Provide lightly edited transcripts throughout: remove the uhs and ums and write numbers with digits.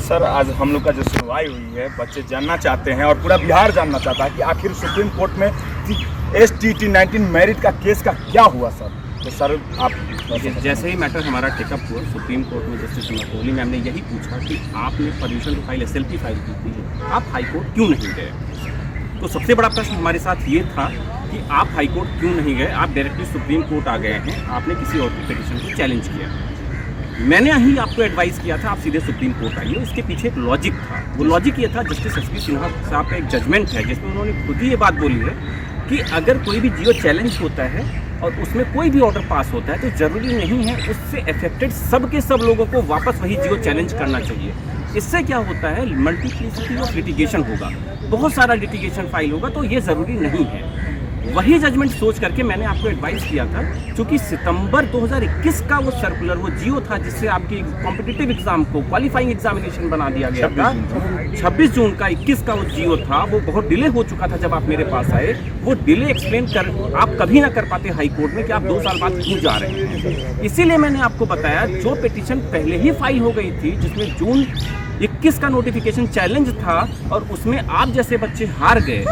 Sir आज हम लोग का जो सुनवाई हुई है, बच्चे जानना चाहते हैं और पूरा बिहार जानना चाहता है कि आखिर सुप्रीम कोर्ट में STT 19 मेरिट का केस का क्या हुआ सर। तो सर आप जैसे ही मैटर हमारा टेकअप हुआ सुप्रीम कोर्ट में जस्टिस कोहली मैम ने यही पूछा कि आपने permission to file SLP file की थी, आप हाई कोर्ट क्यों नहीं गए। तो सबसे बड़ा प्रश्न हमारे साथ ये था कि आप हाई कोर्ट क्यों नहीं गए, आप डायरेक्टली सुप्रीम कोर्ट आ गए हैं, आपने किसी और की पिटीशन को चैलेंज किया। मैंने ही आपको एडवाइस किया था आप सीधे सुप्रीम कोर्ट आइए। इसके पीछे एक लॉजिक था, वो लॉजिक ये था जस्टिस SP सिन्हा साहब का एक जजमेंट है जिसमें उन्होंने खुद ही ये बात बोली है कि अगर कोई भी जियो चैलेंज होता है और उसमें कोई भी ऑर्डर पास होता है तो ज़रूरी नहीं है उससे अफेक्टेड सब के सब लोगों को वापस वही जियो चैलेंज करना चाहिए। इससे क्या होता है, मल्टीप्लिसिटी ऑफ लिटिगेशन होगा, बहुत सारा लिटिगेशन फाइल होगा, तो ये ज़रूरी नहीं है। वही जजमेंट सोच करके मैंने आपको एडवाइस किया था, क्योंकि सितंबर 2021 का वो सर्कुलर, वो जियो था जिससे आपकी कॉम्पिटिटिव एग्जाम को क्वालिफाइंग एग्जामिनेशन बना दिया गया था। 26 जून का 21 का वो जियो था, वो बहुत डिले हो चुका था जब आप मेरे पास आए। वो डिले एक्सप्लेन कर आप कभी ना कर पाते हाई कोर्ट में कि आप 2 साल बाद क्यों जा रहे हैं। इसीलिए मैंने आपको बताया जो पिटीशन पहले ही फाइल हो गई थी जिसमें जून 21 का नोटिफिकेशन चैलेंज था और उसमें आप जैसे बच्चे हार गए,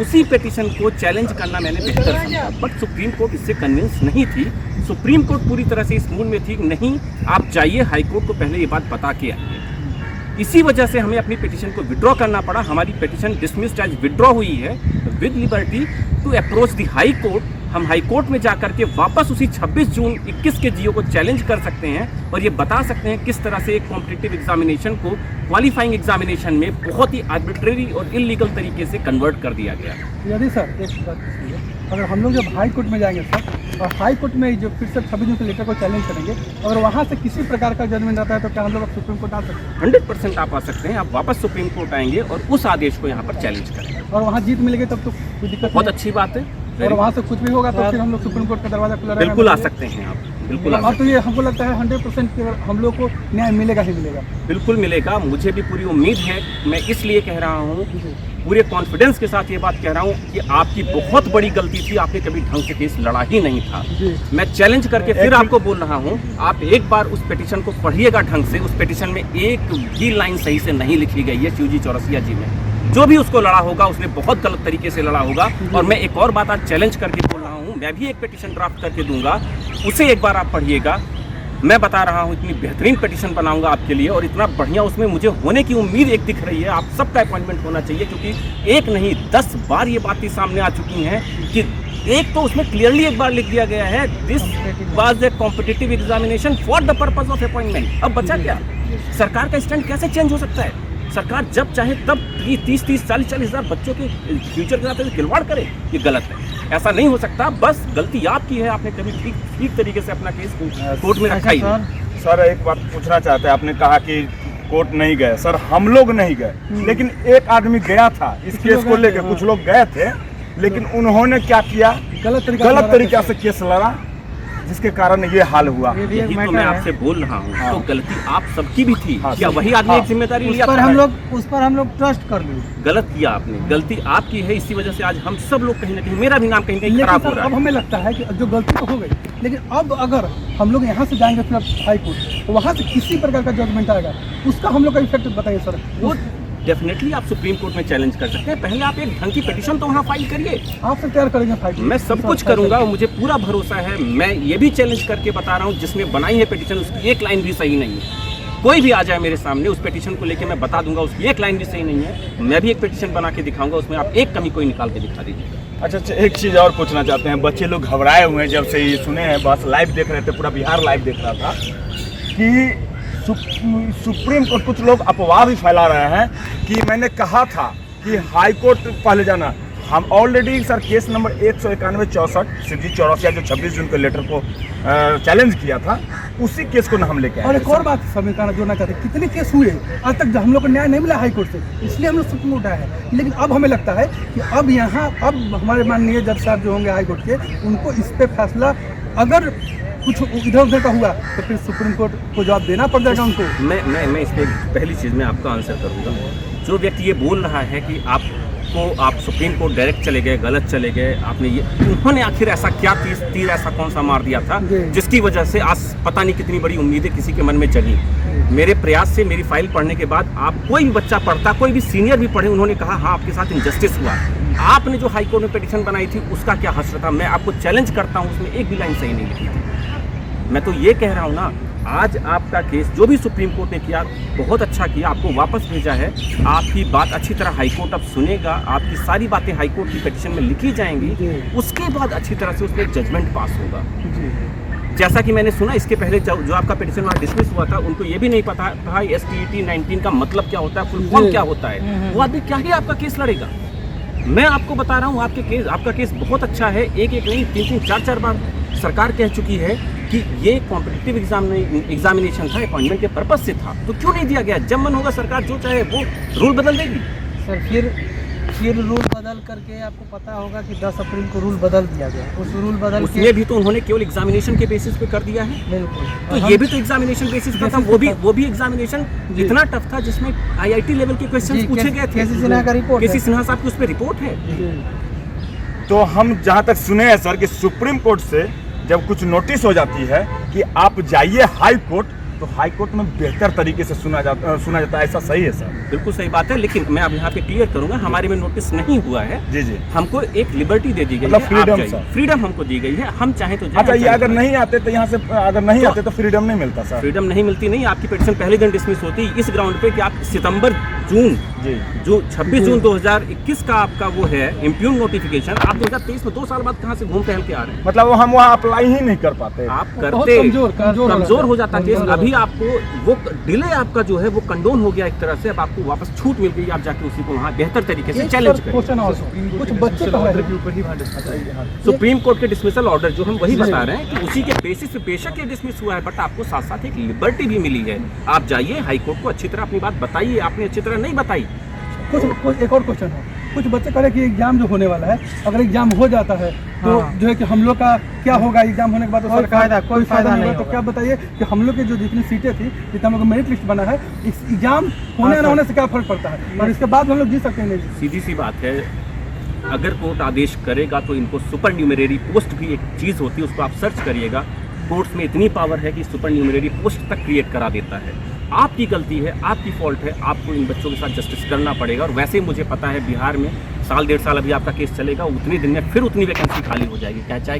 उसी पिटीशन को चैलेंज करना मैंने बेहतर समझा। बट सुप्रीम कोर्ट इससे कन्विंस नहीं थी। सुप्रीम कोर्ट पूरी तरह से इस मूड में थी नहीं, आप जाइए हाई कोर्ट को पहले ये बात बता के आइए। इसी वजह से हमें अपनी पिटीशन को विड्रॉ करना पड़ा। हमारी पिटीशन डिसमिस्ड एज विड्रॉ हुई है with liberty to approach the high court. हम हाई कोर्ट में जा करके वापस उसी 26 जून 21 के जियो को चैलेंज कर सकते हैं और ये बता सकते हैं किस तरह से एक कॉम्पिटिटिव एग्जामिनेशन को क्वालिफाइंग एग्जामिनेशन में बहुत ही आर्बिट्रेरी और इलीगल तरीके से कन्वर्ट कर दिया गया। यदि सर एक बात सुनिए, अगर हम लोग जब हाई कोर्ट में जाएंगे सर और हाई कोर्ट में जो फिर से 26 जून के लेटर को चैलेंज करेंगे, अगर वहाँ से किसी प्रकार का जजमेंट आता है तो क्या हम लोग सुप्रीम कोर्ट आ सकते हैं? 100% आप आ सकते हैं। आप वापस सुप्रीम कोर्ट आएंगे और उस आदेश को यहाँ पर चैलेंज करेंगे और वहाँ जीत मिलेगी तब तो कोई दिक्कत बहुत नहीं। अच्छी बात है। और वहाँ से कुछ भी होगा तो फिर हम लोग सुप्रीम कोर्ट का दरवाजा खुला रहेगा। बिल्कुल आ सकते हैं आप, बिल्कुल आ और तो सकते ये हमको लगता है 100% हम लोग को न्याय मिलेगा ही मिलेगा। हैं। बिल्कुल मिलेगा, मुझे भी पूरी उम्मीद है। मैं इसलिए कह रहा हूँ, पूरे कॉन्फिडेंस के साथ ये बात कह रहा हूँ कि आपकी बहुत बड़ी गलती थी, आपने कभी ढंग से केस लड़ा ही नहीं था। मैं चैलेंज करके फिर आपको बोल रहा हूँ, आप एक बार उस पिटीशन को पढ़िएगा ढंग से। उस पिटीशन में एक भी लाइन सही से नहीं लिखी गई है शिवजी चौरसिया जी ने। जो भी उसको लड़ा होगा उसने बहुत गलत तरीके से लड़ा होगा। और मैं एक और बात आज चैलेंज करके बोल रहा हूँ, मैं भी एक पिटीशन ड्राफ्ट करके दूंगा, उसे एक बार आप पढ़िएगा। मैं बता रहा हूँ इतनी बेहतरीन पिटीशन बनाऊंगा आपके लिए और इतना बढ़िया उसमें मुझे होने की उम्मीद एक दिख रही है। आप सबका अपॉइंटमेंट होना चाहिए, क्योंकि एक नहीं 10 बार ये बातें सामने आ चुकी हैं कि एक तो उसमें क्लियरली एक बार लिख दिया गया है this was a competitive examination for the purpose of appointment. अब बचा क्या? सरकार का स्टैंड कैसे चेंज हो सकता है? सरकार जब चाहे तब 30-40 हज़ार बच्चों के फ्यूचर के साथ खिलवाड़ करे, ये गलत है। ऐसा नहीं हो सकता। बस गलती आपकी है, आपने कभी ठीक तरीके से अपना केस कोर्ट में रखा ही नहीं। सर एक बात पूछना चाहते हैं, आपने कहा कि कोर्ट नहीं गए। सर हम लोग नहीं गए, लेकिन एक आदमी गया था इस केस को लेकर। कुछ लोग गए थे लेकिन उन्होंने क्या किया, गलत तरीके से केस लड़ा, जिसके कारण ये हाल हुआ। यही तो मैं आपसे बोल रहा हूँ। तो गलती आप सबकी भी थी। क्या वही आदमी एक जिम्मेदारी लिया? उस पर हम लोग ट्रस्ट कर लो। गलत किया आपने, गलती आपकी है। इसी वजह से आज हम सब लोग कहीं ना कहीं, मेरा भी नाम कहीं कहीं खराब हो रहा है। अब हमें लगता है कि जो गलती तो हो गई, लेकिन अब अगर हम लोग यहाँ से जाएंगे फिर हाई कोर्ट तो वहाँ से किसी प्रकार का जजमेंट आएगा, उसका हम लोग का इफेक्ट बताइए सर। वो डेफिनेटली आप सुप्रीम कोर्ट में चैलेंज कर सकते हैं। पहले आप एक ढंग की पिटीशन तो वहाँ फाइल करिए। आपसे तैयार करेंगे फाइल। मैं सब कुछ करूंगा और मुझे पूरा भरोसा है। मैं ये भी चैलेंज करके बता रहा हूँ, जिसने बनाई है पिटीशन उसकी एक लाइन भी सही नहीं है। कोई भी आ जाए मेरे सामने उस पिटीशन को लेके मैं बता दूंगा उसकी एक लाइन भी सही नहीं है। मैं भी एक पिटीशन बना के दिखाऊंगा, उसमें आप एक कमी कोई निकाल के दिखा दीजिएगा। अच्छा, एक चीज़ और पूछना चाहते हैं। बच्चे लोग घबराए हुए हैं जब से ये सुने हैं, बस लाइव देख रहे थे, पूरा बिहार लाइव देख रहा था कि सुप्रीम कोर्ट, कुछ लोग अफवाह भी फैला रहे हैं कि मैंने कहा था कि हाई कोर्ट पहले जाना। हम already sir case number 191-64 Shivji Chaurasia जो 26 जून के लेटर को चैलेंज किया था, उसी केस को हम लेके आए। और एक और बात समय का जोड़ना चाहते हैं, कितने केस हुए आज तक हम लोग को न्याय नहीं मिला हाई कोर्ट से, इसलिए हम लोग सुप्रीम कोर्ट आए हैं। लेकिन अब हमें लगता है कि अब यहाँ अब हमारे माननीय जज साहब जो होंगे हाई कोर्ट के, उनको इस पर फैसला, अगर कुछ इधर उधर का हुआ तो फिर सुप्रीम कोर्ट को जवाब देना पड़ जाएगा उनको। मैं इस पर पहली चीज़ में आपका आंसर करूँगा। जो व्यक्ति ये बोल रहा है कि आप सुप्रीम कोर्ट डायरेक्ट चले गए, गलत चले गए, आपने ये, उन्होंने आखिर ऐसा क्या तीर ऐसा कौन सा मार दिया था जिसकी वजह से आज पता नहीं कितनी बड़ी उम्मीदें किसी के मन में जगी। मेरे प्रयास से मेरी फाइल पढ़ने के बाद आप कोई भी बच्चा पढ़ता, कोई भी सीनियर भी पढ़े, उन्होंने कहा हाँ आपके साथ इनजस्टिस हुआ। आपने जो हाई कोर्ट में पिटीशन बनाई थी उसका क्या हश्र था? मैं आपको चैलेंज करता हूँ, उसमें एक भी लाइन सही नहीं लिखी थी। मैं तो ये कह रहा हूँ ना, आज आपका केस जो भी सुप्रीम कोर्ट ने किया बहुत अच्छा किया, आपको वापस भेजा है। आपकी बात अच्छी तरह हाई कोर्ट अब सुनेगा, आपकी सारी बातें हाई कोर्ट की पिटीशन में लिखी जाएंगी, उसके बाद अच्छी तरह से उसमें जजमेंट पास होगा। जैसा कि मैंने सुना इसके पहले जो आपका पिटीशन वहाँ डिसमिस हुआ था, उनको ये भी नहीं पता था STET 19 का मतलब क्या होता है, फुल फॉर्म क्या होता है। वो आदमी क्या ही आपका केस लड़ेगा? मैं आपको बता रहा हूँ आपका केस बहुत अच्छा है। एक नहीं 3-3 4-4 बार सरकार कह चुकी है कि ये कॉम्पिटिटिव एग्जामिनेशन था, अपॉइंटमेंट के पर्पज से था, तो क्यों नहीं दिया गया? जब मन होगा सरकार जो चाहे वो रूल बदल देगी। सर फिर रूल बदल करके आपको पता होगा कि 10 अप्रैल को रूल बदल दिया गया। उस रूल बदल उसमें भी तो उन्होंने केवल एग्जामिनेशन के बेसिस पे कर दिया है। बिल्कुल, तो ये भी तो एग्जामिनेशन बेसिस पे था। वो भी एग्जामिनेशन इतना टफ था जिसमें IIT लेवल के क्वेश्चंस पूछे गए थे। केसी सिन्हा का रिपोर्ट, केसी सिन्हा साहब की उस पर रिपोर्ट है। तो हम जहाँ तक सुने हैं सर कि सुप्रीम कोर्ट से जब कुछ नोटिस हो जाती है कि आप जाइए हाई कोर्ट, तो हाई कोर्ट में बेहतर तरीके से सुना जाता है। ऐसा सही है सर? बिल्कुल सही बात है, लेकिन मैं अब यहाँ पे क्लियर करूंगा, हमारे में नोटिस नहीं हुआ है। जी। हमको एक लिबर्टी दे दी गई मतलब है, फ्रीडम सर, फ्रीडम हमको दी गई है। हम चाहे तो अच्छा, ये अगर नहीं आते तो यहाँ से अगर नहीं आते तो फ्रीडम नहीं मिलता सर? फ्रीडम नहीं मिलती, नहीं। आपकी पिटीशन पहले दिन डिसमिस होती इस ग्राउंड पे कि आप सितंबर जून जी जो 26 जून 2021 का आपका वो है इम्प्यून नोटिफिकेशन, आप 2023 में 2 साल बाद कहाँ से घूम टहल के आ रहे हैं? मतलब हम वहाँ अप्लाई ही नहीं कर पाते। आप करते कमजोर हो जाता केस। अभी आपको वो डिले आपका जो है वो कंडोन हो गया एक तरह से। अब आपको वापस छूट मिल गई, आप जाके उसी को वहाँ बेहतर तरीके से चैलेंज करें। कुछ बच्चे सुप्रीम कोर्ट के डिसमिसल ऑर्डर जो हम वही बता रहे हैं कि उसी के बेसिस पे बेशक ये डिसमिस हुआ है, बट आपको साथ साथ एक लिबर्टी भी मिली है। आप जाइए हाई कोर्ट को अच्छी तरह अपनी बात बताइए, आपने अच्छी तरह नहीं बताई। कुछ एक और क्वेश्चन है, कुछ बच्चे कह रहे कि एग्जाम जो होने वाला है, अगर एग्जाम हो जाता है तो जो है कि हम लोग का क्या होगा एग्जाम होने के बाद? कोई फायदा नहीं होगा। तो क्या बताइए कि हम लोग की जो जितनी सीटें थी, जितना हम लोग मेरिट लिस्ट बना है, इस एग्जाम होने न होने से क्या फर्क पड़ता है? और इसके बाद हम लोग जीत सकते हैं? नहीं। सीधी सी बात है, अगर कोर्ट आदेश करेगा तो इनको सुपर न्यूमरेरी पोस्ट भी एक चीज़ होती है, उसको आप सर्च करिएगा। कोर्ट्स में इतनी पावर है कि सुपर न्यूमरेरी पोस्ट तक क्रिएट करा देता है। आपकी गलती है, आपकी फॉल्ट है, आपको इन बच्चों के साथ जस्टिस करना पड़ेगा। और वैसे ही मुझे पता है बिहार में 1-1.5 साल अभी आपका केस चलेगा, उतनी दिन में फिर उतनी वैकेंसी खाली हो जाएगी। क्या चाहे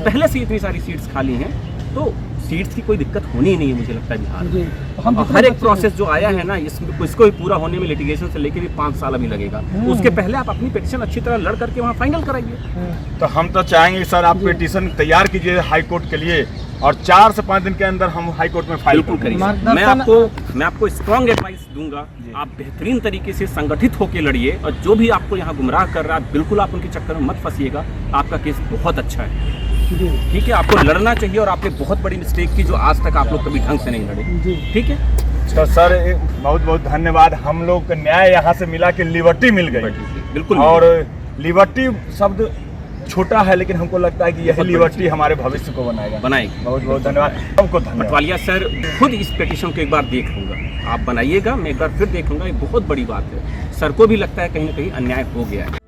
पहले से इतनी सारी सीट्स खाली हैं, तो सीट्स की कोई दिक्कत होनी ही नहीं है मुझे लगता है बिहार में। और हर एक प्रोसेस जो आया है ना, इसको भी पूरा होने में लिटिगेशन से लेके भी 5 साल अभी लगेगा। उसके पहले आप अपनी पिटीशन अच्छी तरह लड़ करके वहाँ फाइनल कराइए। तो हम तो चाहेंगे सर आप पिटीशन तैयार कीजिए हाई कोर्ट के लिए, और 4 से 5 दिन के अंदर हम हाई कोर्ट में फाइल करिए। मैं आपको स्ट्रॉन्ग एडवाइस दूंगा, आप बेहतरीन तरीके से संगठित होकर लड़िए, और जो भी आपको यहाँ गुमराह कर रहा है बिल्कुल आप उनके चक्कर में मत फंसिएगा। आपका केस बहुत अच्छा है, ठीक है? आपको लड़ना चाहिए, और आपने बहुत बड़ी मिस्टेक की जो आज तक आप लोग कभी ढंग से नहीं लड़े, ठीक है? तो सर बहुत बहुत धन्यवाद। हम लोग को न्याय यहाँ से मिला के लिबर्टी मिल गई। बिल्कुल। और लिबर्टी शब्द छोटा है, लेकिन हमको लगता है कि यह लिबर्टी हमारे भविष्य को बनाएगी। बहुत बहुत धन्यवाद सबको। पटवालिया सर, खुद इस पिटीशन को एक बार देख लूँगा, आप बनाइएगा, मैं एक बार फिर देख लूँगा। ये बहुत बड़ी बात है, सर को भी लगता है कहीं ना कहीं अन्याय हो गया है।